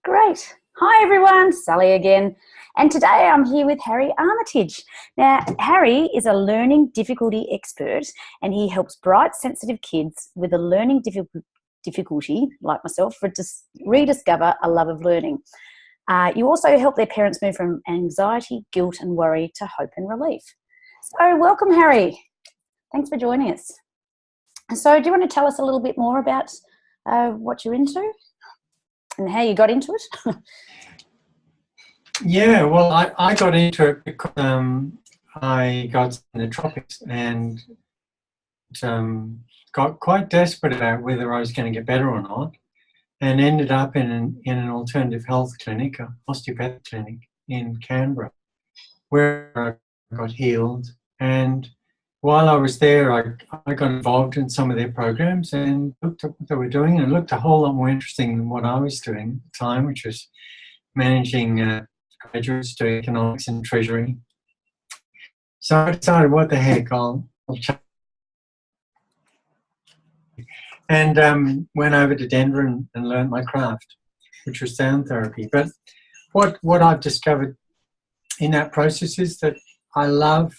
Great. Hi everyone, Sally again. And today I'm here with Harry Armytage. Now, Harry is a learning difficulty expert and he helps bright, sensitive kids with a learning difficulty, like myself, rediscover a love of learning. You also help their parents move from anxiety, guilt and worry to hope and relief. So welcome, Harry. Thanks for joining us. So do you want to tell us a little bit more about what you're into and how you got into it? Yeah, well, I got into it because I got in the tropics and got quite desperate about whether I was going to get better or not, and ended up in an alternative health clinic, an osteopathic clinic in Canberra, where I got healed. And while I was there, I got involved in some of their programs and looked at what they were doing, and it looked a whole lot more interesting than what I was doing at the time, which was managing graduates, doing economics and treasury. So I decided, what the heck, I'll check. And went over to Denver and learned my craft, which was sound therapy. But what I've discovered in that process is that I love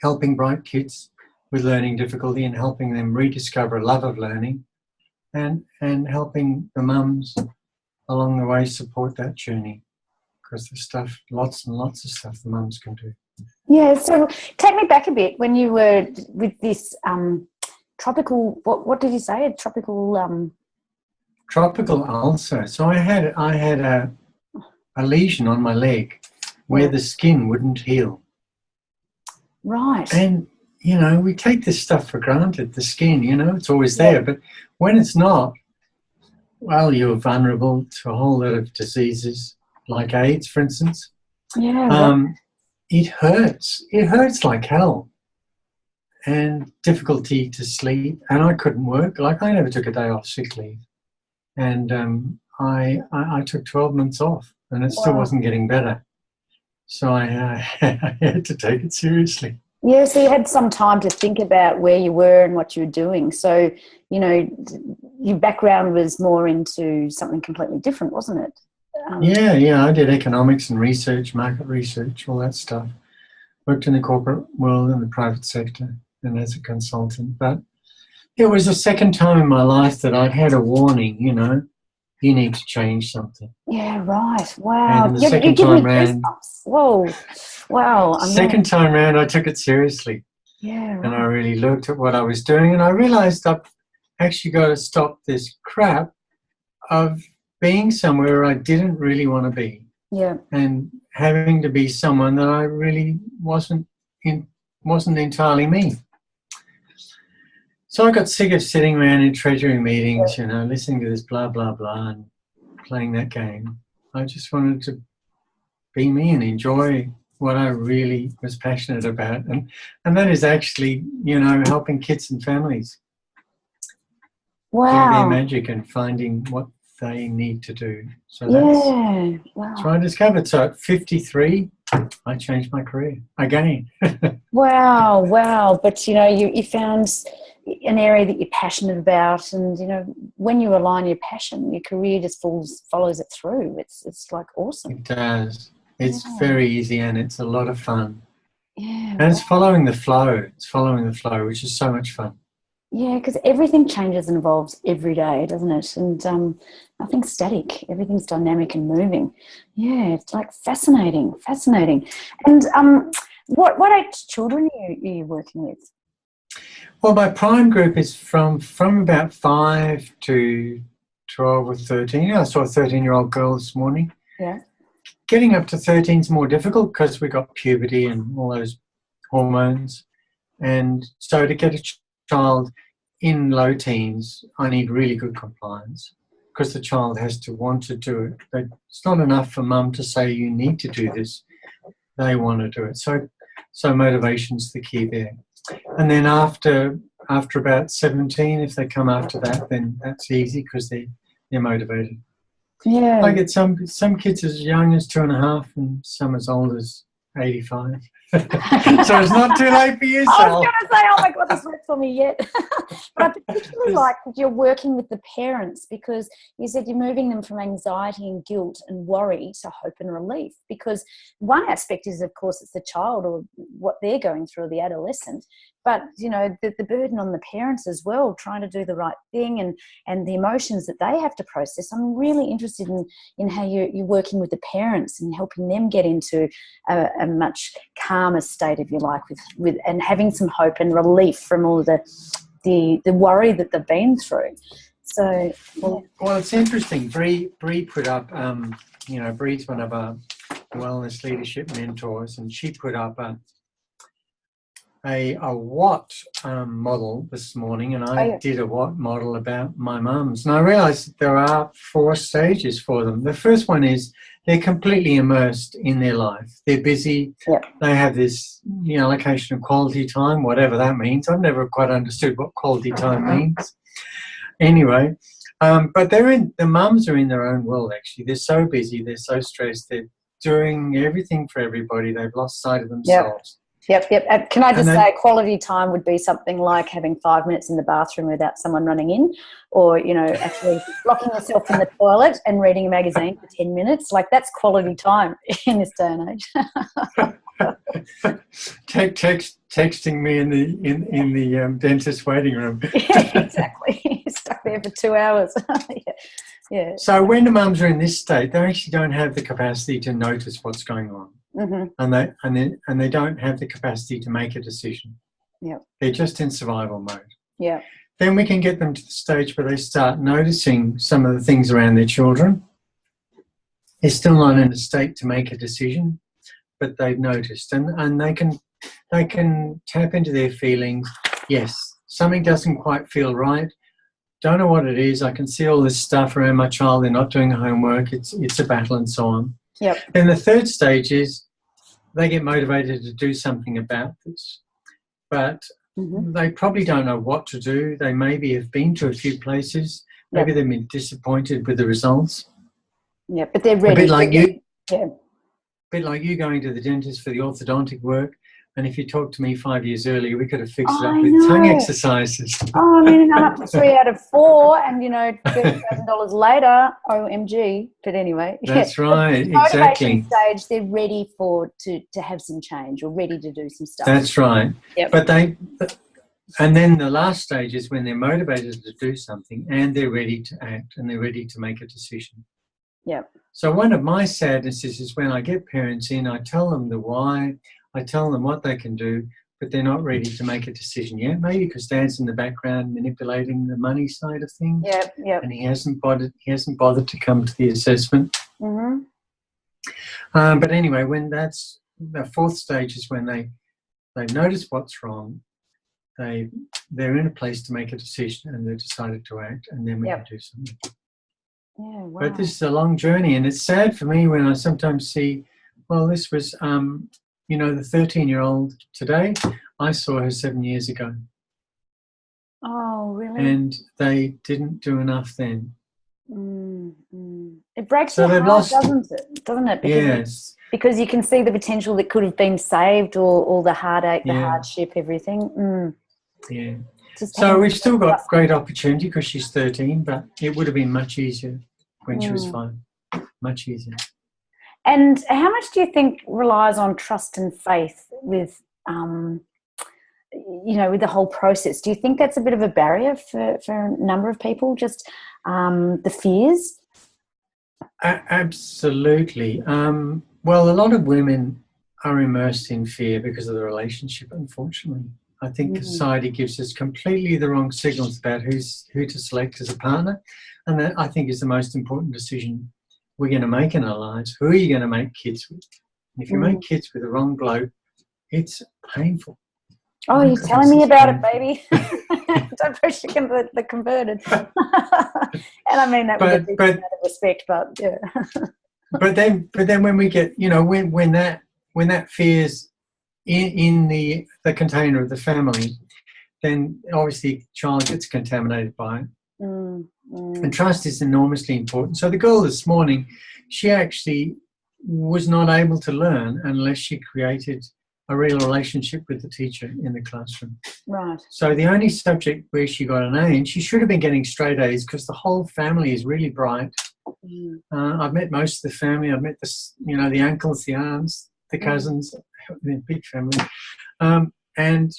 helping bright kids with learning difficulty and helping them rediscover a love of learning, and helping the mums along the way support that journey, because there's stuff, lots and lots of stuff the mums can do. Yeah, so take me back a bit when you were with this tropical, what did you say, a tropical... Tropical ulcer. So I had a lesion on my leg where the skin wouldn't heal. Right. And, you know, we take this stuff for granted, the skin, you know, it's always there. But when it's not, well, you're vulnerable to a whole lot of diseases, like AIDS, for instance. Yeah. It hurts. It hurts like hell. And difficulty to sleep. And I couldn't work. Like, I never took a day off sick leave. And I took 12 months off, and it still wasn't getting better. So I had to take it seriously. Yeah, so you had some time to think about where you were and what you were doing. So, you know, your background was more into something completely different, wasn't it? Yeah, I did economics and research, market research, all that stuff. Worked in the corporate world and the private sector and as a consultant. But it was the second time in my life that I'd had a warning, you know, you need to change something. Yeah, right. Wow. And the second time round, whoa, wow. Second time round, I took it seriously. Yeah, right. And I really looked at what I was doing, and I realised I've actually got to stop this crap of being somewhere I didn't really want to be. Yeah. And having to be someone that I really wasn't entirely me. So I got sick of sitting around in treasury meetings, you know, listening to this blah, blah, blah and playing that game. I just wanted to be me and enjoy what I really was passionate about. And that is actually, you know, helping kids and families. Wow. Doing their magic and finding what they need to do. So that's what I discovered. So at 53, I changed my career again. Wow. But, you know, you found an area that you're passionate about, and, you know, when you align your passion, your career just follows it through. It's like awesome. It does. It's very easy and it's a lot of fun. Yeah. And it's following the flow. It's following the flow, which is so much fun. Yeah, because everything changes and evolves every day, doesn't it? And nothing's static. Everything's dynamic and moving. Yeah, it's like fascinating. And what age children are you working with? Well, my prime group is from about 5 to 12 or 13. I saw a 13-year-old girl this morning. Yeah. Getting up to 13 is more difficult because we got puberty and all those hormones. And so to get a child in low teens, I need really good compliance, because the child has to want to do it. It's not enough for mum to say, you need to do this. They want to do it. So motivation's the key there. And then after about 17, if they come after that, then that's easy because they're motivated. Yeah. I get some kids as young as 2.5 and some as old as 85. So it's not too late for you, I Sal. was going to say, oh my God, this works for me yet. But I particularly like that you're working with the parents, because you said you're moving them from anxiety and guilt and worry to hope and relief. Because one aspect is, of course, it's the child or what they're going through, or the adolescent. But, you know, the burden on the parents as well, trying to do the right thing and the emotions that they have to process. I'm really interested in how you're working with the parents and helping them get into a much calmer state, if you like, with and having some hope and relief from all the worry that they've been through. So, well, it's interesting. Bree put up, Bree's one of our wellness leadership mentors, and she put up a what model this morning, and I did a what model about my mums, and I realised that there are 4 stages for them. The first one is they're completely immersed in their life. They're busy. Yep. They have this allocation of quality time, whatever that means. I've never quite understood what quality time means. Anyway, but the mums are in their own world, actually. They're so busy, they're so stressed, they're doing everything for everybody. They've lost sight of themselves. Yep. Can I just say quality time would be something like having 5 minutes in the bathroom without someone running in, or, actually locking yourself in the toilet and reading a magazine for 10 minutes. Like, that's quality time in this day and age. Texting me in the dentist waiting room. Yeah, exactly. Stuck there for 2 hours. Yeah. So when the mums are in this state, they actually don't have the capacity to notice what's going on. Mm-hmm. And they don't have the capacity to make a decision. Yeah. They're just in survival mode. Yeah. Then we can get them to the stage where they start noticing some of the things around their children. They're still not in a state to make a decision, but they've noticed, and they can tap into their feelings. Yes, something doesn't quite feel right. Don't know what it is. I can see all this stuff around my child. They're not doing homework. It's a battle, and so on. Yep. Then the third stage is they get motivated to do something about this, but they probably don't know what to do. They maybe have been to a few places. Maybe they've been disappointed with the results. Yeah, but they're ready. A bit like you. Yeah. A bit like you going to the dentist for the orthodontic work. And if you talked to me 5 years earlier, we could have fixed it up with tongue exercises. Oh, I mean, I'm up to 3 out of 4, and $30,000 later, OMG. But anyway, that's right, the motivation exactly. Stage, they're ready to have some change, or ready to do some stuff. That's right. Yep. And then the last stage is when they're motivated to do something, and they're ready to act, and they're ready to make a decision. Yep. So one of my sadnesses is when I get parents in, I tell them the why. I tell them what they can do, but they're not ready to make a decision yet. Maybe because Dad's in the background manipulating the money side of things. Yep. And he hasn't bothered to come to the assessment. Mm-hmm. But anyway, when that's the fourth stage is when they've noticed what's wrong, they're in a place to make a decision, and they've decided to act, and then we can do something. Yeah, wow. But this is a long journey, and it's sad for me when I sometimes see, well, this was the 13-year-old today, I saw her 7 years ago. Oh, really? And they didn't do enough then. It breaks your heart, doesn't it? Yes. Because you can see the potential that could have been saved, or all the heartache, the hardship, everything. Yeah. So we've still got great opportunity because she's 13, but it would have been much easier when she was 5. Much easier. And how much do you think relies on trust and faith with, with the whole process? Do you think that's a bit of a barrier for a number of people, just the fears? Absolutely. Well, a lot of women are immersed in fear because of the relationship, unfortunately. I think society gives us completely the wrong signals about who to select as a partner, and that, I think, is the most important decision we're going to make in our lives. Who are you going to make kids with? And if you make kids with the wrong bloke, it's painful. Oh, you're telling me about it, baby. Don't push the converted. And I mean that with a deep amount of respect, but yeah. but then when we get, when that fear's in the container of the family, then obviously the child gets contaminated by it. And trust is enormously important. So the girl this morning, she actually was not able to learn unless she created a real relationship with the teacher in the classroom. Right. So the only subject where she got an A, and she should have been getting straight A's because the whole family is really bright. I've met most of the family. I've met the uncles, the aunts, the cousins, the big family. And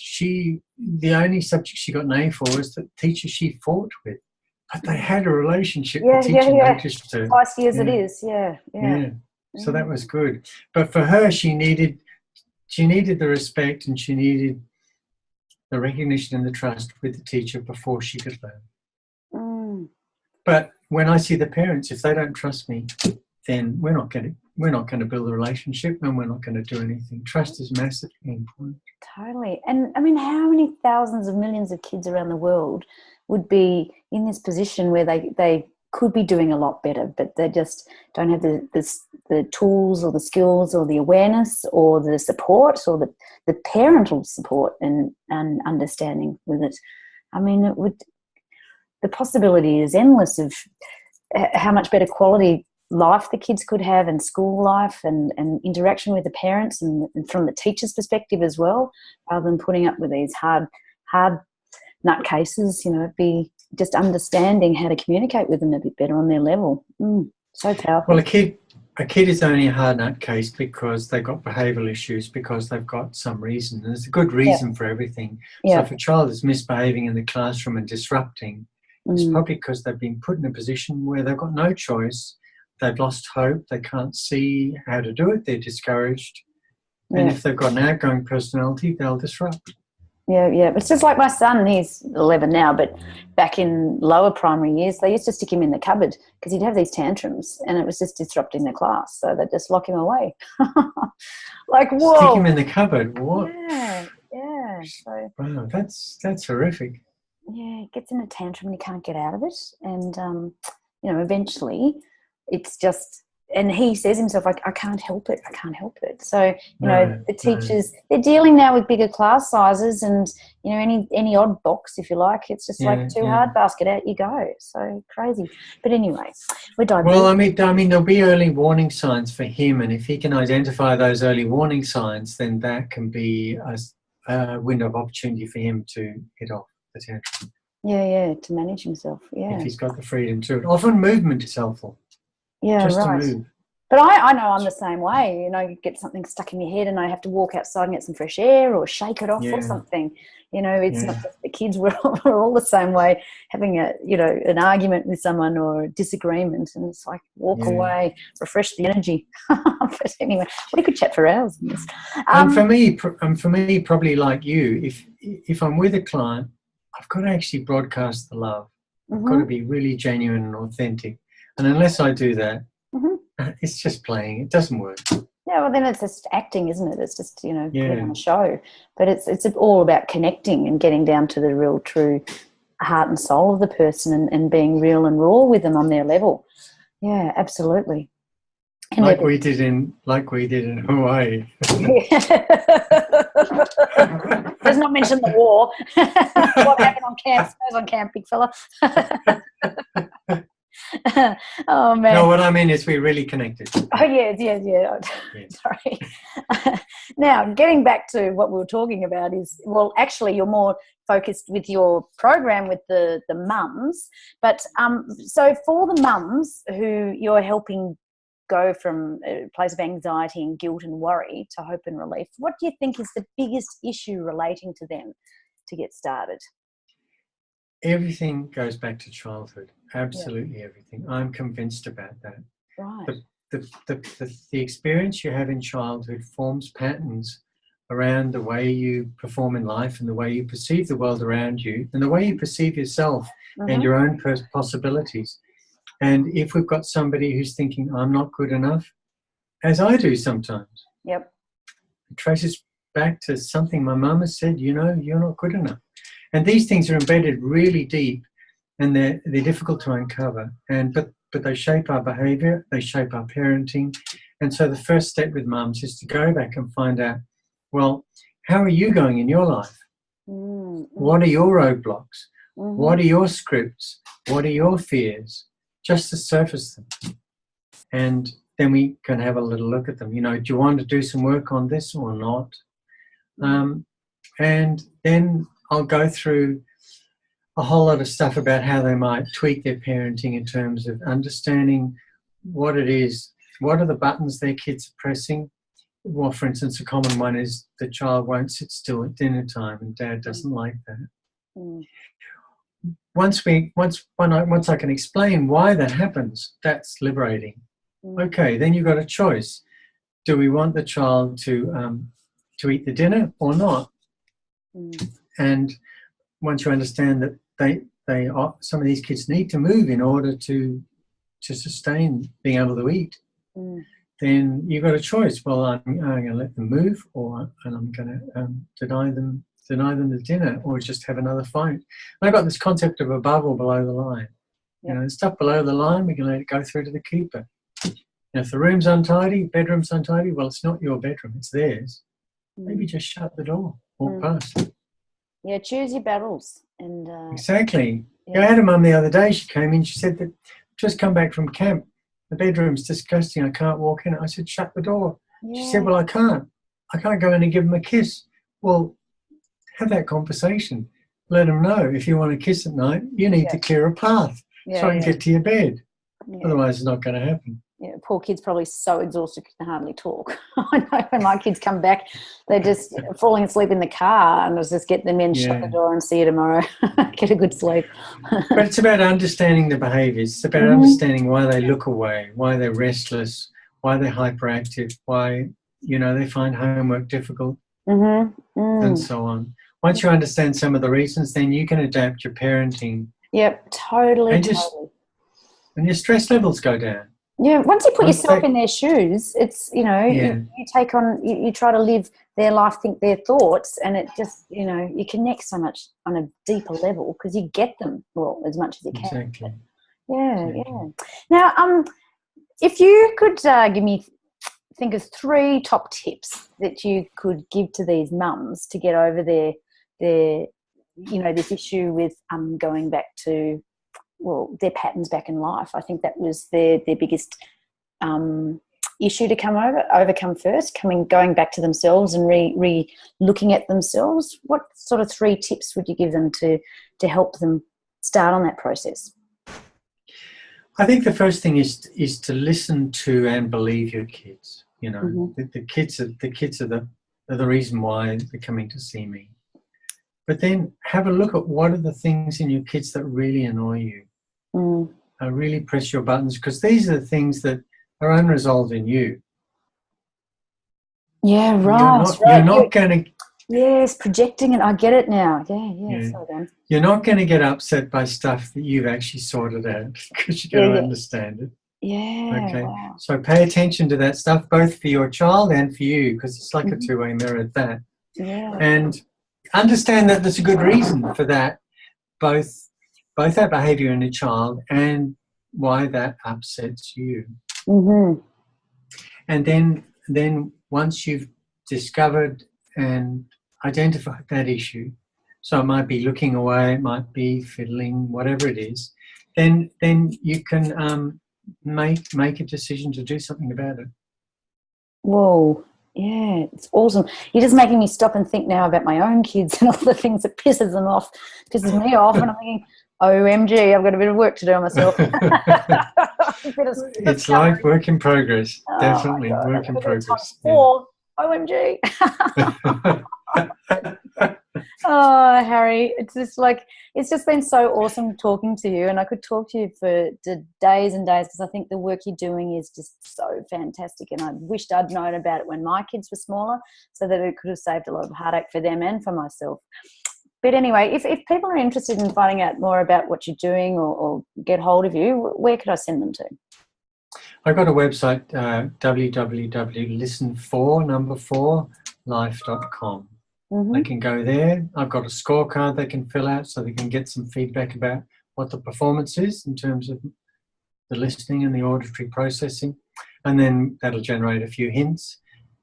the only subject she got an A for was the teacher she fought with. But they had a relationship. The teacher noticed her. Feisty as it is, yeah. So that was good. But for her, she needed the respect, and she needed the recognition and the trust with the teacher before she could learn. But when I see the parents, if they don't trust me, then we're not going to build a relationship, and we're not going to do anything. Trust is massively important. Totally. And I mean, how many thousands of millions of kids around the world would be in this position where they could be doing a lot better, but they just don't have the tools or the skills or the awareness or the support or the parental support and understanding with it. I mean, the possibility is endless of how much better quality life the kids could have, and school life and interaction with the parents and from the teacher's perspective as well, rather than putting up with these hard nutcases. It'd be just understanding how to communicate with them a bit better on their level. So powerful. Well, a kid is only a hard nutcase because they've got behavioural issues, because they've got some reason. There's a good reason for everything. So if a child is misbehaving in the classroom and disrupting, it's probably because they've been put in a position where they've got no choice. They've lost hope. They can't see how to do it. They're discouraged. And if they've got an outgoing personality, they'll disrupt. Yeah. It's just like my son. He's 11 now, but back in lower primary years, they used to stick him in the cupboard because he'd have these tantrums, and it was just disrupting the class. So they'd just lock him away. Like, whoa. Stick him in the cupboard? What? Yeah. So, wow, that's horrific. Yeah, it gets in a tantrum and he can't get out of it. And, eventually it's just, and he says himself, I can't help it. I can't help it. So, the teachers, they're dealing now with bigger class sizes and, any odd box, if you like. It's just hard basket, out you go. So crazy. But anyway, we're diverting. Well, I mean, there'll be early warning signs for him. And if he can identify those early warning signs, then that can be a window of opportunity for him to get off the tantrum. Yeah, to manage himself, if he's got the freedom to it. Often movement is helpful. Yeah, just right. to move. But I know I'm the same way. You get something stuck in your head and I have to walk outside and get some fresh air or shake it off or something. It's not just the kids. We're all the same way, having an argument with someone or a disagreement, and it's like walk away, refresh the energy. But anyway, we could chat for hours on this. And for me, probably like you, if I'm with a client, I've got to actually broadcast the love. I've got to be really genuine and authentic. And unless I do that, it's just playing. It doesn't work. Yeah, well, then it's just acting, isn't it? It's just, putting on a show. But it's all about connecting and getting down to the real, true heart and soul of the person and being real and raw with them on their level. Yeah, absolutely. And like we did in Hawaii. Does not mention the war. What happened on camp? Stays on camp, big fella. Oh man! No, what I mean is we're really connected. Oh yeah. Sorry. Now, getting back to what we were talking about is, well, actually, you're more focused with your program with the mums, but so for the mums who you're helping go from a place of anxiety and guilt and worry to hope and relief, what do you think is the biggest issue relating to them to get started? Everything goes back to childhood. Absolutely everything. I'm convinced about that. Right. The experience you have in childhood forms patterns around the way you perform in life and the way you perceive the world around you and the way you perceive yourself and your own possibilities. And if we've got somebody who's thinking, I'm not good enough, as I do sometimes, it traces back to something my mum has said, you're not good enough. And these things are embedded really deep and they're difficult to uncover. But they shape our behaviour, they shape our parenting. And so the first step with mums is to go back and find out, well, how are you going in your life? What are your roadblocks? What are your scripts? What are your fears? Just to surface them. And then we can have a little look at them. Do you want to do some work on this or not? And then I'll go through a whole lot of stuff about how they might tweak their parenting in terms of understanding what it is, what are the buttons their kids are pressing. Well, for instance, a common one is the child won't sit still at dinner time and dad doesn't like that. Mm. Once I can explain why that happens, that's liberating. Okay, then you've got a choice. Do we want the child to eat the dinner or not? And once you understand that some of these kids need to move in order to sustain being able to eat, then you've got a choice. Well, I'm going to let them move, and I'm going to deny them the dinner, or just have another fight. And I got this concept of above or below the line. You know, the stuff below the line, we can let it go through to the keeper. And if the room's untidy, bedroom's untidy, well, it's not your bedroom, it's theirs. Maybe just shut the door, walk past. Yeah, choose your battles. And exactly. I had a mum the other day, she came in, she said that just come back from camp. The bedroom's disgusting, I can't walk in it. I said, shut the door. She said, well, I can't go in and give them a kiss. Well, have that conversation. Let them know if you want to kiss at night, you need to clear a path so I can get to your bed. Otherwise, it's not going to happen. Yeah, poor kid's probably so exhausted they can hardly talk. I know when my kids come back, they're just falling asleep in the car, and I just get them in, shut the door and see you tomorrow. Get a good sleep. But it's about understanding the behaviours. It's about understanding why they look away, why they're restless, why they're hyperactive, why, they find homework difficult, and so on. Once you understand some of the reasons, then you can adapt your parenting. Yep, totally. And your stress levels go down. Yeah, once you put yourself in their shoes, it's, you take on, you try to live their life, think their thoughts, and it just, you connect so much on a deeper level because you get them, well, as much as you can. Exactly. Yeah. Now, if you could think of 3 top tips that you could give to these mums to get over their this issue with going back to, their patterns back in life. I think that was their biggest issue to overcome first, going back to themselves and looking at themselves. What sort of 3 tips would you give them to help them start on that process? I think the first thing is to listen to and believe your kids. The kids are the reason why they're coming to see me. But then have a look at what are the things in your kids that really annoy you. Really press your buttons, because these are the things that are unresolved in you. Yeah, right. You're not going to... Yes, projecting it. I get it now. Yeah. So then. You're not going to get upset by stuff that you've actually sorted out because you're going to understand it. Yeah. Okay. Wow. So pay attention to that stuff, both for your child and for you, because it's like a two-way mirror at that. Yeah. And understand that there's a good reason for that, both that behaviour in a child and why that upsets you. And then once you've discovered and identified that issue, so it might be looking away, it might be fiddling, whatever it is, then you can make a decision to do something about it. Whoa. Yeah, it's awesome. You're just making me stop and think now about my own kids and all the things that pisses me off, and I'm thinking, OMG, I've got a bit of work to do on myself. It's like work in progress. Definitely work in progress. OMG. Oh, Harry, it's just been so awesome talking to you, and I could talk to you for days and days, because I think the work you're doing is just so fantastic, and I wished I'd known about it when my kids were smaller, so that it could have saved a lot of heartache for them and for myself. But anyway, if people are interested in finding out more about what you're doing or get hold of you, where could I send them to? I've got a website, www.listen4life.com. They can go there. I've got a scorecard they can fill out so they can get some feedback about what the performance is in terms of the listening and the auditory processing. And then that'll generate a few hints.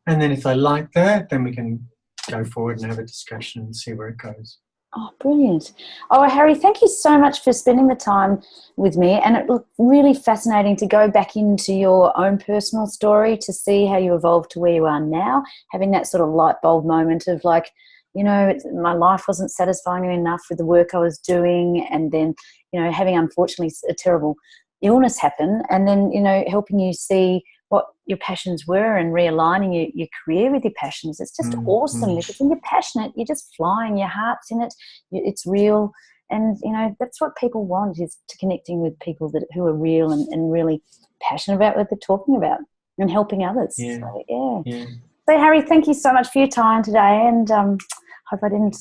And then if they like that, then we can go forward and have a discussion and see where it goes. Oh, brilliant. Oh, Harry, thank you so much for spending the time with me. And it looked really fascinating to go back into your own personal story to see how you evolved to where you are now, having that sort of light bulb moment of like, you know, my life wasn't satisfying me enough with the work I was doing. And then, you know, having unfortunately a terrible illness happen, and then, you know, helping you see what your passions were and realigning your career with your passions. It's just awesome because when you're passionate, you're just flying, your heart's in it, it's real. And, you know, that's what people want, is to connecting with people who are real and really passionate about what they're talking about and helping others. Yeah. So, Yeah. So, Harry, thank you so much for your time today, and hope I didn't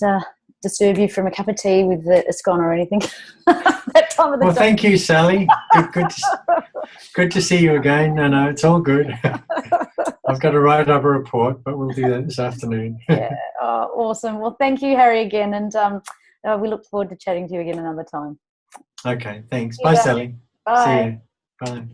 disturb you from a cup of tea with a scone or anything that time of the day. Well, thank you, Sally. Good to see you again. No, it's all good. I've got to write up a report, but we'll do that this afternoon. Yeah, oh, awesome. Well, thank you, Harry, again, and we look forward to chatting to you again another time. Okay, thanks. Bye, Sally. Bye. See you. Bye.